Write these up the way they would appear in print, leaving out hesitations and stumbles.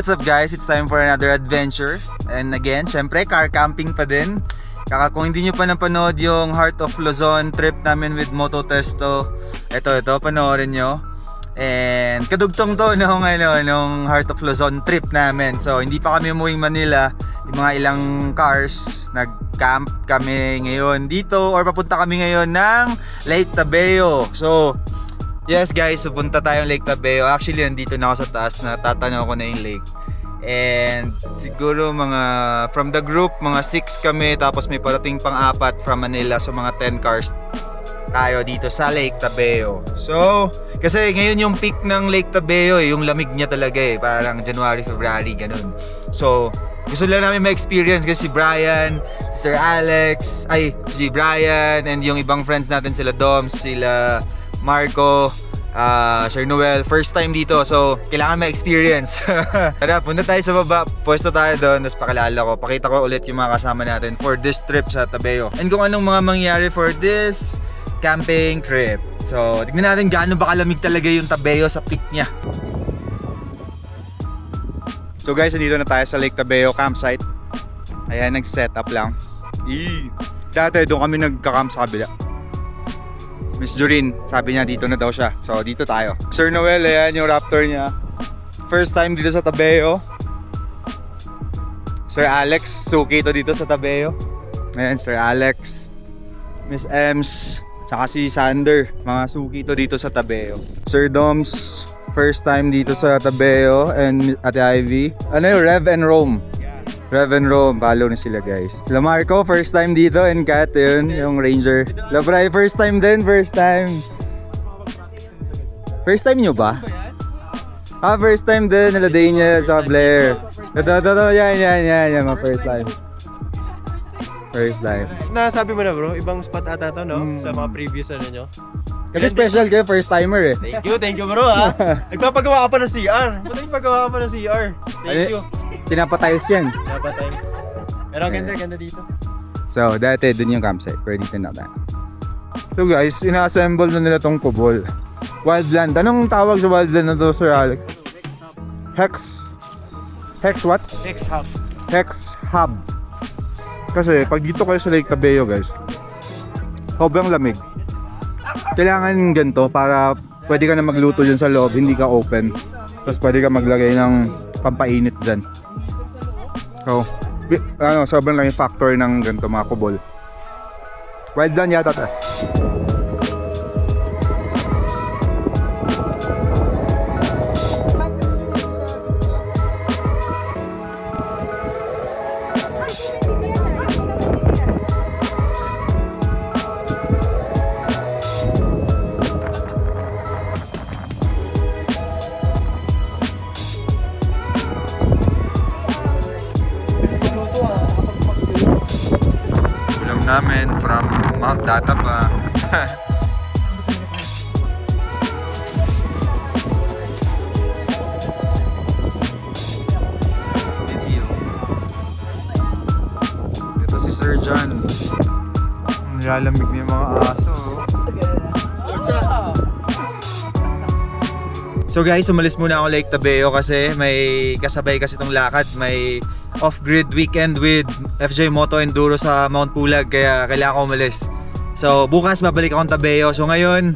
What's up guys? It's time for another adventure. And again, syempre car camping pa din. Kung hindi nyo pa napanood yung Heart of Luzon trip namin with Moto Testo, ito, panoorin nyo. And kadugtong to nung Heart of Luzon trip namin. So hindi pa kami umuwing Manila, yung mga ilang cars, nag-camp kami ngayon dito or papunta kami ngayon ng Lake Tabeo. So yes guys, pupunta tayong Lake Tabeo. Actually nandito na ako sa taas, natatanaw ko na yung lake. And siguro mga from the group, mga 6 kami, tapos may parating pang 4 from Manila. So mga 10 cars tayo dito sa Lake Tabeo. So kasi ngayon yung peak ng Lake Tabeo yung lamig niya talaga parang January, February, ganun. So gusto lang namin ma-experience kasi si Brian, si Sir Alex, si Brian and yung ibang friends natin, sila Doms, sila Marco, Sir Noel, first time dito, so kailangan ma-experience. Tara, punta tayo sa baba, pwesto tayo doon, tapos pakita ko ulit yung mga kasama natin for this trip sa Tabeo and kung anong mga mangyari for this camping trip. So tignan natin gaano ba kalamig talaga yung Tabeo sa peak niya. So guys, dito na tayo sa Lake Tabeo campsite. Ayan, nag-set up lang. Dati doon kami nagka-camp sa kabila. Miss Jorin, sabi niya dito na daw siya. So dito tayo. Sir Noel, ayan yung Raptor niya. First time dito sa Tabeo. Sir Alex, suki to dito sa Tabeo. Ayan, Sir Alex, Miss Ems, tsaka si Sander. Mga suki to dito sa Tabeo. Sir Doms, first time dito sa Tabeo. And Ate Ivy. Ano yung Rev and Rome? Rev and Rome, follow na sila guys. La Marco, first time dito, and Kat, yun, yung Ranger. La Bray, first time din, first time. First time nyo ba? First time din, nila Daniel, sa Blair. Ito, yan, mga first time. First time. Nasabi mo na bro, ibang spot ata to no? Sa mga previous ano nyo. Kasi special kayo, first timer Thank you bro ha. Nagpapagawa ka pa ng CR. Ba't nagpapagawa ka pa ng CR? Thank you. Pinapatiles yan. Napatay. Pero ang ganda dito. So, dati dun yung campsite, pero dito na tayo. So guys, ina-assemble na nila tong kubol. Wildland. Anong tawag sa wildland na to, Sir Alex? Hex what? Hex Hub. Hex Hub. Kasi pag dito kayo sa Lake Tabeo guys, sobrang lamig. Kailangan ganito para pwede ka na magluto dyan sa loob, hindi ka open. Tapos pwede ka maglagay ng pampainit dyan. So, sobrang lang yung factor ng ganito mga kubol. Wildland yata ta. Namin from Mount Datapa. Ito si Sir John. Nilalamig niya yung mga aso. So guys, umalis muna ako Lake Tabeo kasi may kasabay kasi itong lakad. May off-grid weekend with FJ Moto Enduro sa Mount Pulag, kaya kailangan ko umalis. So bukas babalik akong Tabeo. So ngayon,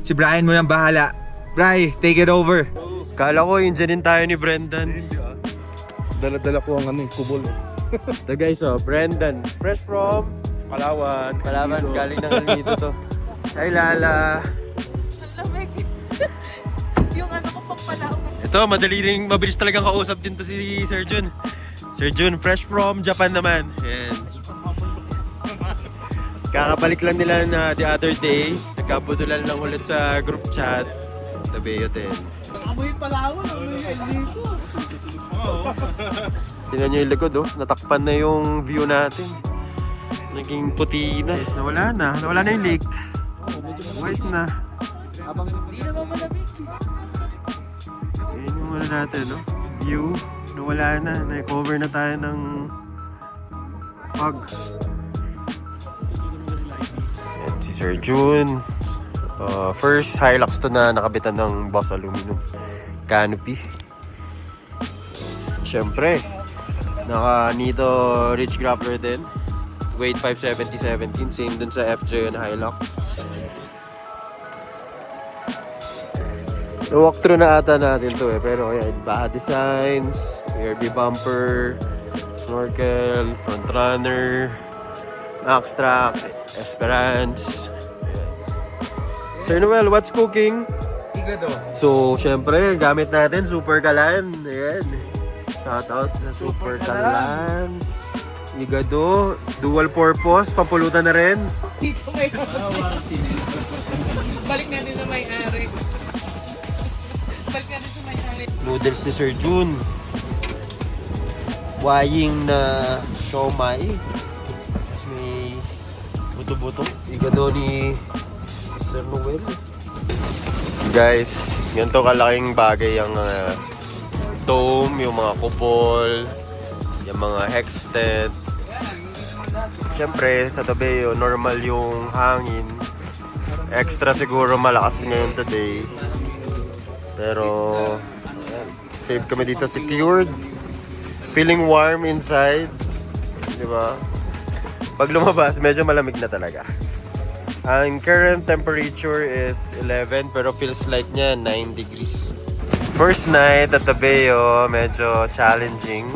si Brian muna ang bahala. Bri, take it over. Kala ko yung dyanin tayo ni Brendan. Dala-dala ko ang kubol. So guys, Brendan, fresh from Palawan, galing ng Almito to. Ay Lala. Yung ano ko pang Palawan. Ito, mabilis talagang kausap din to si Sir Jun. Sir Jun, fresh from Japan naman. Ayan. Kakabalik lang nila na the other day. Nagkabudulan lang ulit sa group chat. Tabeo din. Amoy Palawan, amoy dito. Tingnan nyo yung likod natakpan na yung view natin. Naging puti na. Yes, nawala na yung lake. White na. Hindi naman malamig. Ayan yung ano natin, view. Nawala na. Na-cover na tayo ng fog. Ayan si Sir Jun. First Hilux to na nakabitan ng Boss Aluminum canopy. syempre. Naka Nito Ridge Grappler din. Weight 570/17. Same dun sa FJ and Hilux. Walkthrough na ata natin to pero ayan, Baja Designs, ARB bumper, snorkel, front runner, Max Trax, Esperance. Sir Noel, what's cooking? Igado. So, syempre, gamit natin Super Kalan. Ayan. Shout out sa Super Kalan. Igado, dual purpose, pampulutan na rin. Dito may balik natin sa may-ari. Balik natin sa may-ari. Noodles ni Sir Jun. Waying na siomai. Tapos may buto-buto. Igado ni Sir Noel. Guys, ganito kalaking bagay ang dome, yung mga kupol, yung mga hex tent. Siyempre, sa tabi yun, normal yung hangin. Extra siguro malakas ngayon today. Pero, safe kami dito, secured. Feeling warm inside. Diba? Pag lumabas, medyo malamig na talaga. Ang current temperature is 11 pero feels like niya 9 degrees. First night at Tabeo, medyo challenging.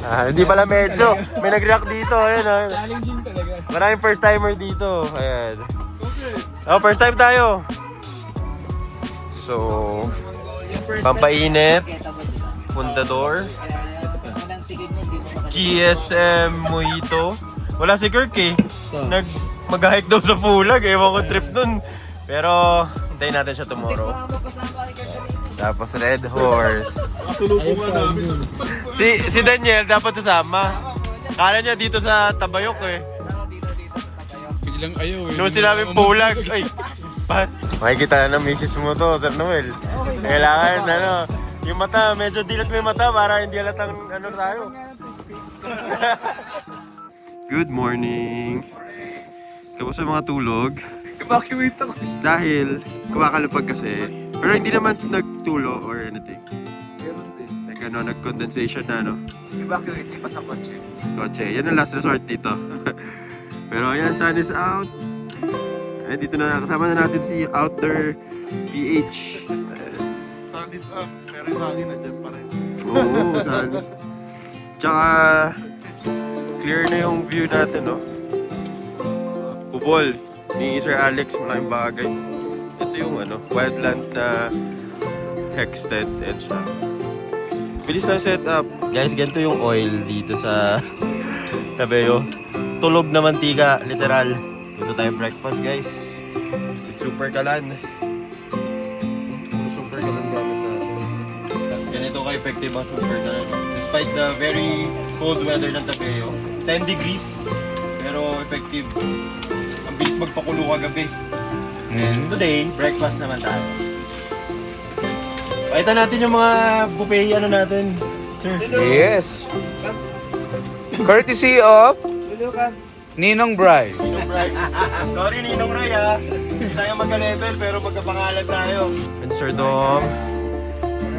Hindi pala medyo. May nag-react dito. Ayan, Challenging talaga. maraming first timer dito. Ayan. Oh, first time tayo. So, pampainit. Fundador. GSM Mojito. Wala si Kirk eh. Mag-hike daw sa Pulag. Ewan ko trip nun. Pero, hintayin natin siya tomorrow. Tapos Red Horse. Si Daniel dapat kasama. Kala niya dito sa Tabayok eh. Biglang ayaw eh. Nung sinabing Pulag, ay, makikita na ng misis mo to, Sir Noel. Kailangan, yung mata, medyo dilat mo yung mata para hindi halatang tayo. Good morning. Kamusta mga tulog? Evacuate ako. Dahil kumakalapag kasi. Pero hindi naman nagtulo or anything. Meron din. Like nag-condensation na Evacuate, lipat sa kotse. kotse. Yan ang last resort dito. Pero ayan, sun is out. Ayan, dito na kasama na natin si Outer PH. Sun is up, pero yung hangin nandiyan pa rin. Oo, sun is. Tsaka clear na yung view natin, no? Kubol ni Sir Alex, malaking bagay. Ito yung wildland na hexted and siya. Bilis na setup. Guys, ganito yung oil dito sa Tabeo. Tulog na mantika, literal. Dito tayo breakfast, guys. With Super Kalan. Super Kalan gamit natin. Ganito ka-effective ang Super Kalan. Despite the very cold weather ng Tabeo, 10 degrees, pero effective. Ang bilis magpakulo kagabi. And today, breakfast naman tayo. Pakita natin yung mga buffet natin, sir. Yes. Courtesy of Ninong Bry. Ninong Ray. Sorry Ninong Ray ha. Hindi tayo magka-level pero magkapangalan tayo. And Sir Dom,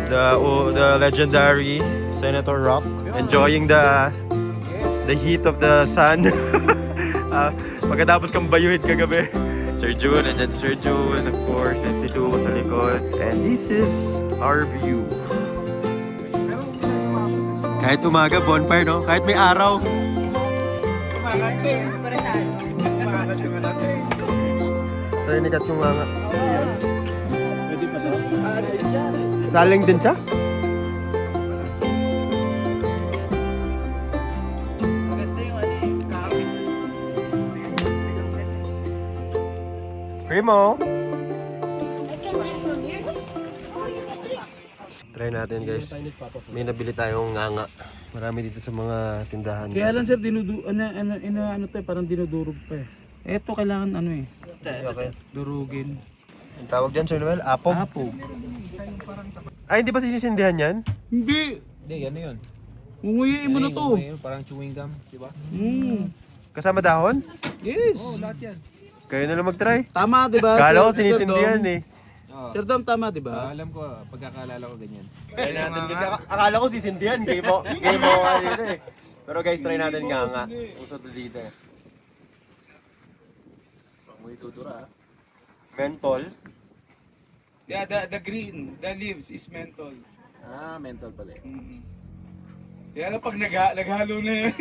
the legendary Senator Rock, enjoying the heat of the sun. Pagkatapos kang bayuhin kagabi. Sir Jun, and then Sir Jun, of course, and si Duo sa likod. And this is our view. Kahit umaga, bonfire, no? Kahit may araw. Tayo nikat yung mga. Pwede pa daw. Saling din siya? Primo! Try natin guys. May nabili tayong nganga. Marami dito sa mga tindahan. Kaya lang sir, ano to eh, parang dinudurog pa eh. Eto kailangan Okay. durugin. Ang tawag dyan, Sir Noel? Apog? Apog. Ay, hindi ba sinisindihan yan? Hindi. Hindi, ano yun? Unguyain mo na to. Parang chewing gum, di ba? Kasama dahon? Yes. Lahat yan. Kayo na lang mag-try. Tama, di ba? Kala ko Sir sinisindihan Dom? eh. Sir Dom, tama, di ba? Alam ko, pagkakaalala ko ganyan. Try natin kasi akala ko sisindihan. Game mo kanina eh. Pero guys, try natin nga. Uso to dito eh. May tutura. Mentol. Yeah, the green, the leaves is menthol. Ah, mental pala eh. Kaya na pag naghalo na yan.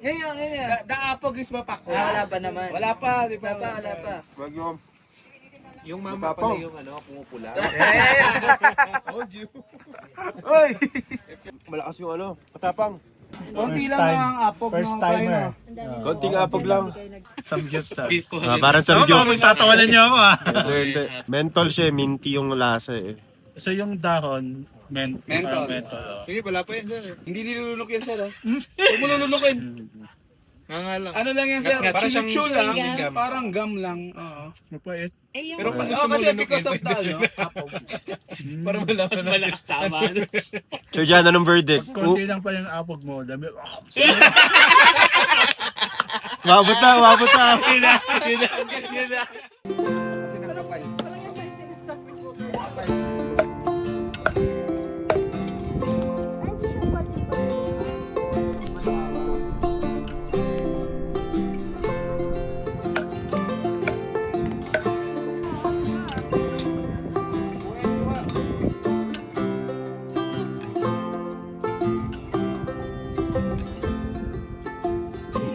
Ngayon. The apog is mapako. Wala pa naman. Wala pa, di ba? Wala pa. Wag yung Yung mama Matapang. pala yung pumupula. Told you. malakas yung matapang. Konti lang ang apog First ng timer. Konting apog lang. Samgyupsal. Parang samgyup. Tatawanan niyo ako ah. Hindi. Mentol siya, minty yung lasa eh. So yung dahon, Menthol. menthol. Sige, wala pa yan, sir. Hindi nilulunok yan, sir. Huwag mo lulunukin. Ano lang yan, sir? Parang chewing lang. Parang gum lang. Oo. Mapait. Pero pag gusto mo kasi because of the apog. Para malakas tama. Sir Jan, anong verdict? Konti lang pa yung apog mo. Dami. Wabot na.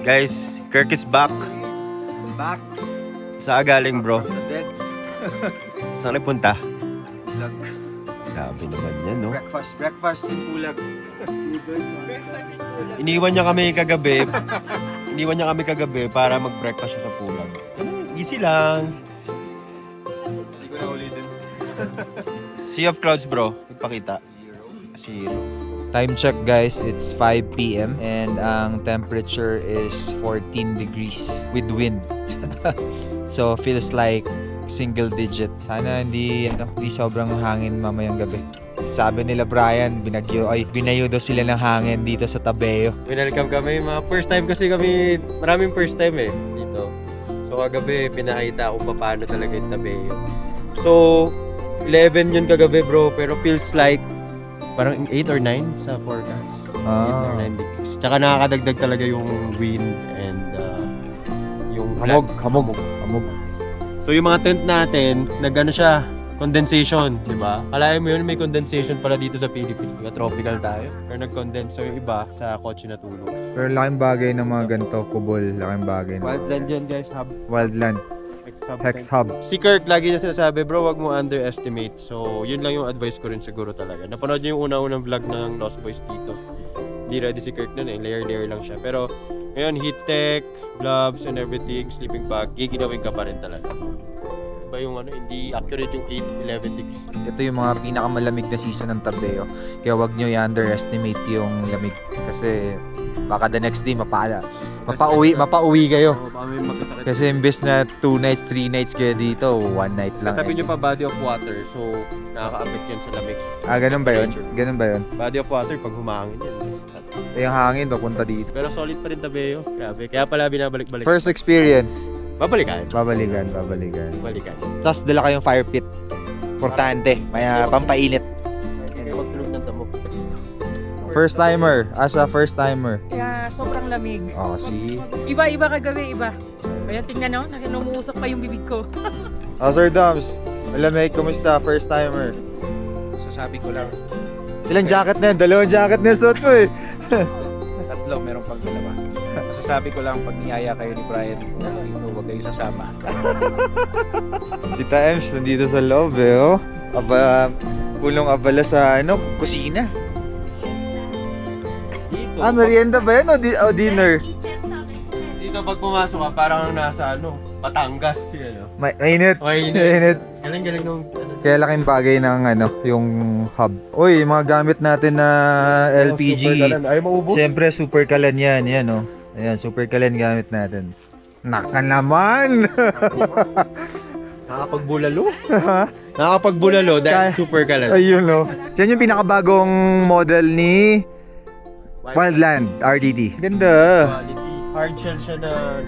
Guys, Kirk is back. Back. Saan galing bro? The dead. Saan nagpunta? Vlog. Grabe naman yan, no? Breakfast in Pulag. Iniwan niya kami kagabi para mag-breakfast siya sa pulag. Easy lang. Hindi ko na ulitin. Sea of Clouds bro, ipakita. Zero. Time check guys, it's 5 p.m. and ang temperature is 14 degrees with wind. So feels like single digit. Sana hindi sobrang hangin mamayang gabi. Sabi nila Brian, binayo daw sila ng hangin dito sa Tabeo. Welcome kami, mga first time kasi kami, maraming first time eh, dito. So kagabi, pinakita ko paano talaga yung Tabeo. So, 11 yun kagabi bro, pero feels like parang 8 or 9 sa forecast. 8 or 9 degrees. Tsaka nakakadagdag talaga yung wind and yung hamog. So yung mga tent natin, nag-ano siya, condensation, di ba? Kalahin mo yun, may condensation pala dito sa Philippines. Diba, tropical tayo. Pero nag-condense. So yung iba, sa kotse natulog. Pero laking bagay ng mga ganito, kubol, laking bagay. Wildland yan guys, hub. Wildland, Hex Hub. Si Kirk, lagi niya sinasabi, bro, wag mo underestimate. So, yun lang yung advice ko rin siguro talaga. Napanood niyo yung unang vlog ng Lost Boys dito. Hindi ready si Kirk nun eh, layer lang siya. Pero, ngayon, heat tech, gloves and everything, sleeping bag, giginawin ka pa rin talaga. Diba yung hindi accurate yung 8-11 degrees. Ito yung mga pinakamalamig na season ng Tabeo. Kaya wag nyo i-underestimate yung lamig. Kasi baka the next day mapauwi kayo. Oo, baka may magkasakit. Kasi imbes na 2 nights, 3 nights kayo dito, 1 night lang. Katabi nyo pa body of water, so nakaka-affect yun sa lamig. Ganun ba yun? Ganun ba yun? Body of water, pag humangin yan. Yung hangin papunta dito. Pero solid pa rin Tabeo. Grabe. Kaya pala binabalik-balik. First experience, Babalikan. babalikan. Tapos dala kayong fire pit. Importante, may pampainit. Hindi kayo magtulog ng damo. First timer, first timer. Kaya sobrang lamig. Oh, see? Iba kagabi, iba. Kaya tingnan no, numuusok pa yung bibig ko. Oh, Sir Doms, malamig, kumusta? First timer. Sasabi ko lang, Ilang jacket na yan? 2 jacket na yung suot mo eh. tatlo, meron pang dalawa. Masasabi ko lang, pag niyaya kayo ni Brian, dito, huwag kayo sasama. Tita Ems, nandito sa loob eh, oh. Pulong abala sa, kusina. Dito. Merienda ba yan o dinner? Dito pag pumasok ka, parang nasa Batangas. Mainit. Mainit. Galing nung Kaya laking bagay ng yung hub. Uy, yung mga gamit natin na LPG. Ay, maubos. Siyempre, super kalan yan. Yan, oh. Ayan, super kalan gamit natin. Naka naman! Nakakapagbulalo? Nakakapagbulalo dahil super kalan. Ayun, oh. Yan yung pinakabagong model ni Wildland RDT. Ganda. Quality. Hard shell siya na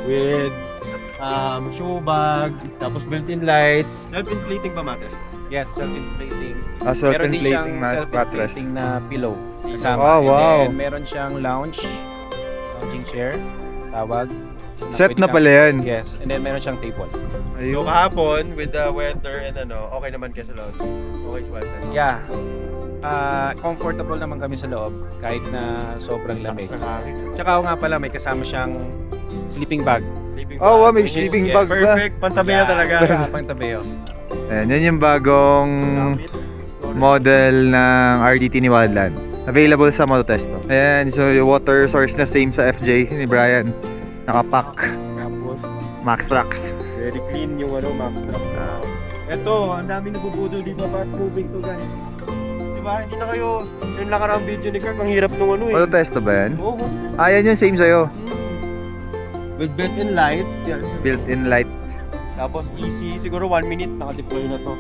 with show bag, tapos built-in lights. Self-inflating ba mattress? Yes, self-inflating. Self-inflating Meron din siyang mattress. self-inflating na pillow kasama. Oh, wow. And then meron siyang lounging chair, tawag. Set pwede na kang- pala yan. Yes, and then meron siyang table. So kahapon, with the weather and okay naman kayo sa loob. Okay sa weather. Yeah. Comfortable naman kami sa loob kahit na sobrang lamig. Tsaka nga pala may kasama siyang sleeping bag. Oh, wow, may Which is, sleeping yeah, bag ba? perfect. Pantabi na talaga. Pangtabi. Ayan, yan yung bagong model ng RDT ni Wildland. Available sa Mototesto. Ayan, so yung water source na same sa FJ ni Brian. Nakapack. Tapos, Max Trax. very clean yung Max Truck. Ito, ang dami nabubudol dito. Fast moving to guys. Diba? Hindi na kayo, yung nakarang video ni Kirk, ang hirap nung Mototesto ba yan? Oo. Yan yung same sa'yo. With built-in light. Yan. Built-in light. Tapos easy, siguro 1 minute naka-deploy na to.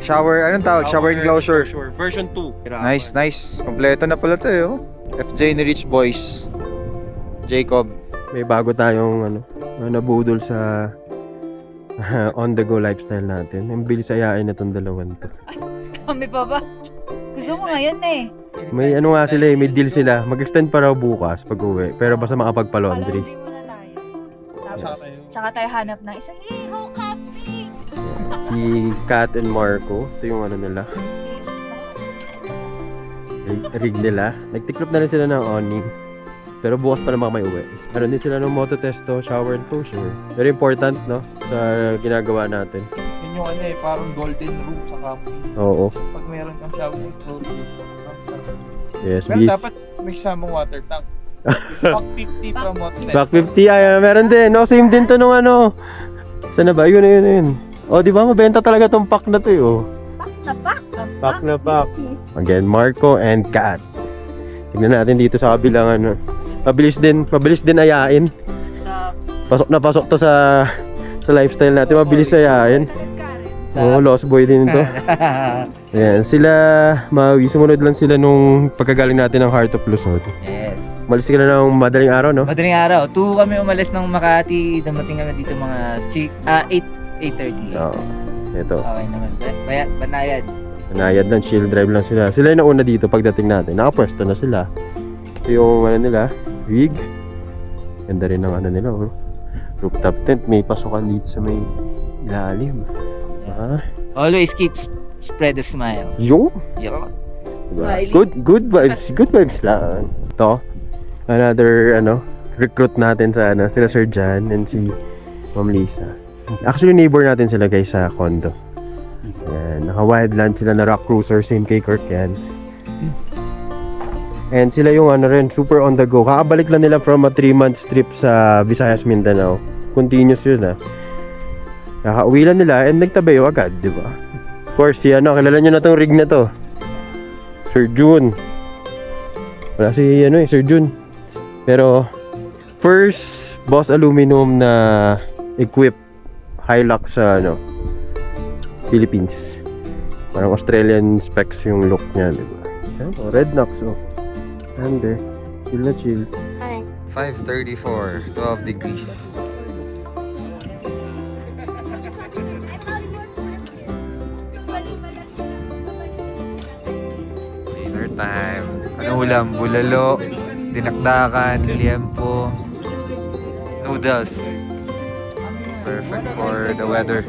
Shower, anong tawag? Shower enclosure. Version 2. Nice, nice. Kompleto na pala to eh. FJ ni Rich Boys. Jacob. May bago tayong nabudol sa on-the-go lifestyle natin. Ang bilis ayain na tong dalawan to. Kami pa ba? Gusto mo ngayon eh. May nga sila may deal sila. Mag-extend pa raw bukas pag uwi. Pero basta makapagpa-laundry. Palaundry muna tayo. Tapos, tsaka tayo hanap ng isang hero camping. Si Kat and Marco. Ito yung nila. Rig nila. Nagtiklop na rin sila ng awning. Pero bukas pa naman may uwi. Meron din sila ng Mototesto, shower enclosure. Very important, no? Sa ginagawa natin. Yun yung parang golden room sa camping. Oo. Pag meron kang shower enclosure. Yes, Pero bis. dapat may kasamang water tank. Pack 50 from Mototesto. Back 50, meron din. No, same din to nung Saan na ba? Yun. O, di ba? Mabenta talaga tong pack na to, oh. Pack na pack. Again, Marco and Kat. Tignan natin dito sa kabilang Mabilis din ayain. Pasok na pasok to sa lifestyle natin. Mabilis ayain. Oo, lost boy din to. Ayan, sila Maui. Sumunod lang sila nung pagkagaling natin ng Heart of Luzon. Yes. Malis sila ng madaling araw, no? Madaling araw. 2 kami umalis ng Makati. Dumating kami dito mga 8:30. Oo. Ito. Okay naman. Banayad. Nanayad lang, chill drive lang sila. Sila yung nauna dito pagdating natin. Nakapwesto na sila. Ito yung nila, rig. Ganda rin ng nila, oh. Rooftop tent. May pasukan dito sa may ilalim. Ah, Always keep spread a smile. yung? Yun. Diba? Smiley. Good vibes lang. Ito, another recruit natin sa sila Sir Jan and si Ma'am Lisa. Actually neighbor natin sila guys sa condo. Ayan, naka-wildland sila na rock cruiser, same kay Kirk yan. And sila yung rin, super on the go. Kakabalik lang nila from a 3-month trip sa Visayas, Mindanao. Continuous yun Kakauwi lang nila and nagtabayo agad, di ba? Of course, kilala nyo na tong rig na to. Sir June. Wala si Sir June. Pero first Boss Aluminum na equip Hilux sa Philippines. Parang Australian specs yung look niya, di ba? Red Knox, Under. Chill na chill. 5:34, 12 degrees. Dinner time. Ano ulam? Bulalo, dinakdakan, liempo, noodles. Perfect for the weather.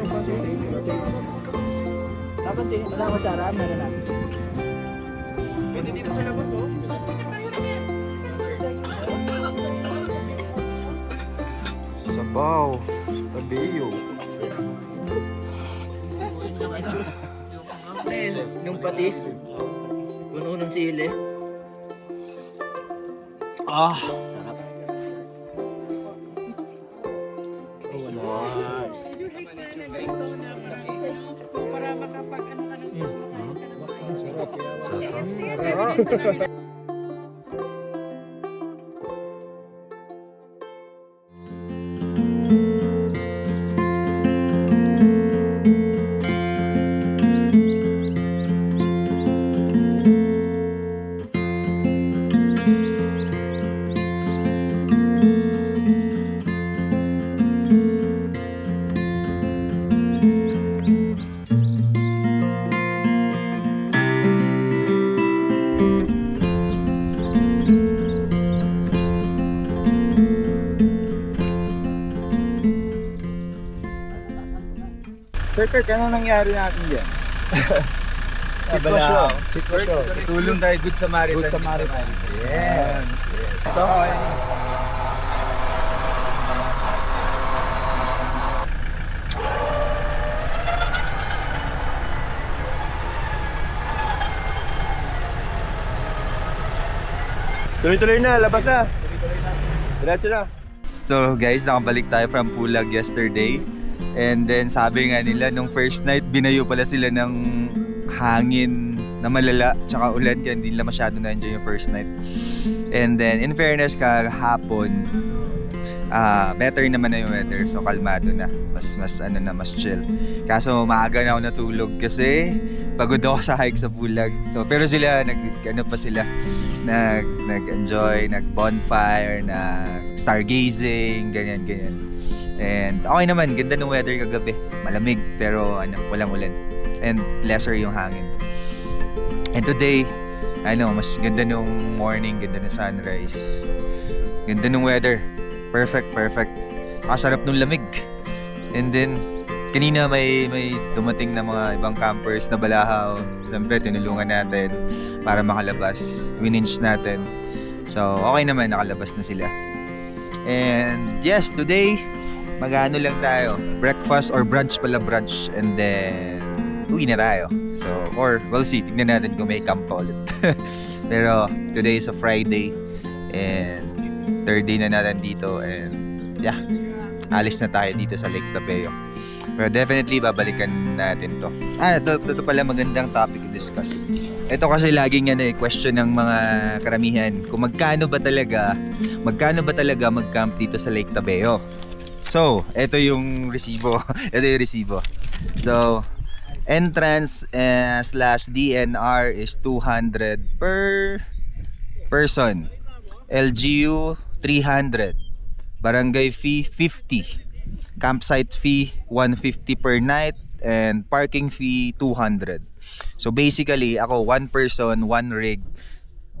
Pwede dito sa labas, Sabaw. Tabeyo. Yung patis. Puno ng sili. Sarap. Para makapag ano ka ng Sir Kirk, ano nangyari natin dyan? Sitwasyon. Tulong tayo, good Samaritan. Good Samaritan. Yes. Ito, Tuloy-tuloy na, labas na. Diretso na. So guys, nakabalik tayo from Pulag yesterday. And then sabi nga nila, nung first night, binayo pala sila ng hangin na malala, tsaka ulan, kaya hindi nila masyado na-enjoy yung first night. And then, in fairness, kahapon, better naman na yung weather, so kalmado na. Mas chill. Kaso maaga na ako natulog kasi pagod ako sa hike sa Pulag. So, pero sila, nag-enjoy, nag-bonfire, nag-stargazing, ganyan. And okay naman, ganda ng weather kagabi. Malamig, pero walang ulan. And lesser yung hangin. And today, mas ganda nung morning, ganda ng sunrise. Ganda ng weather. Perfect. Kasarap nung lamig. And then, kanina may dumating na mga ibang campers na balahaw. Siyempre, tinulungan natin para makalabas. Wininch natin. So, okay naman, nakalabas na sila. And yes, today, mag-ano lang tayo. Breakfast or brunch. And then, uwi na tayo. So, or we'll see. Tignan natin kung may camp pa ulit. Pero, today is a Friday. And, third day na natin dito. And, yeah. Alis na tayo dito sa Lake Tabeo. Pero definitely, babalikan natin to. Ito pala magandang topic to discuss. Ito kasi laging question ng mga karamihan. Kung magkano ba talaga mag-camp dito sa Lake Tabeo. So, ito yung resibo. So, entrance / DNR is 200 per person. LGU 300. Barangay fee 50. Campsite fee 150 per night and parking fee 200. So basically, ako 1 person, 1 rig,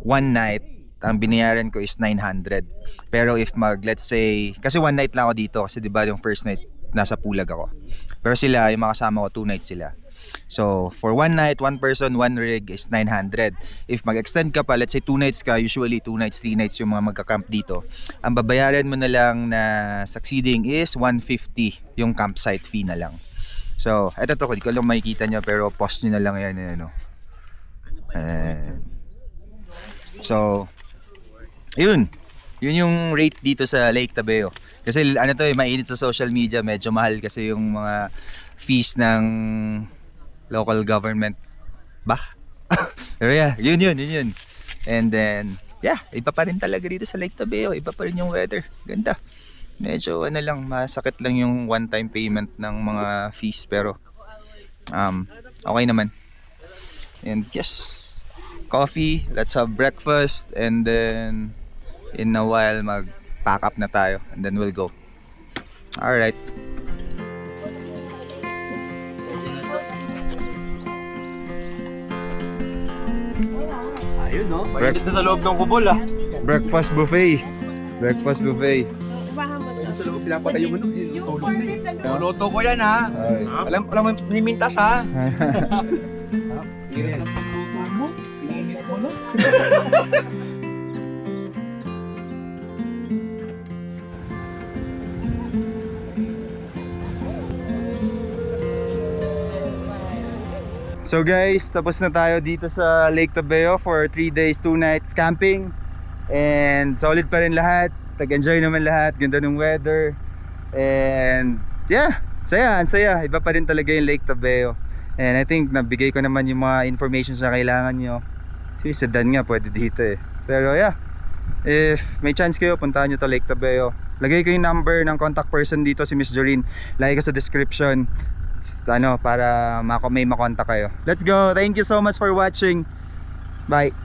1 night, ang binayaran ko is 900. Pero if let's say, kasi 1 night lang ako dito kasi 'di ba yung first night nasa Pulag ako. Pero sila, yung mga kasama ko, 2 nights sila. So, for 1 night, 1 person, 1 rig is 900. If mag-extend ka pa, let's say 2 nights ka, usually 2 nights, 3 nights yung mga magka-camp dito. Ang babayaran mo na lang na succeeding is 150 yung campsite fee na lang. So, eto to, hindi ko lang makikita nyo, pero post nyo na lang yan. So, yun yung rate dito sa Lake Tabeo. Kasi mainit sa social media, medyo mahal kasi yung mga fees ng local government ba? Pero yeah, yun. And then, yeah, iba pa rin talaga dito sa Lake Tabeo. Iba pa rin yung weather. Ganda. Medyo masakit lang yung one-time payment ng mga fees. Pero, okay naman. And yes, coffee, let's have breakfast. And then, in a while, mag-pack up na tayo. And then we'll go. Alright. Ayun, no? Mainit na sa loob ng kubol, Breakfast buffet. Sa loob, pinapatay yung tulog na eh. Luto ko yan, ha? Alam mo, minimintas, ha? So guys, tapos na tayo dito sa Lake Tabeo for 3 days, 2 nights camping. And solid pa rin lahat. Tag-enjoy naman lahat. Ganda ng weather. And yeah, ang saya. Iba pa rin talaga yung Lake Tabeo. And I think nabigay ko naman yung mga information na kailangan nyo. Si sedan nga pwede dito eh. Pero yeah, if may chance kayo, puntahan nyo to Lake Tabeo. Lagay ko yung number ng contact person dito, si Miss Joreen. Lagay ko sa description. Para may makontak kayo. Let's go. Thank you so much for watching. Bye.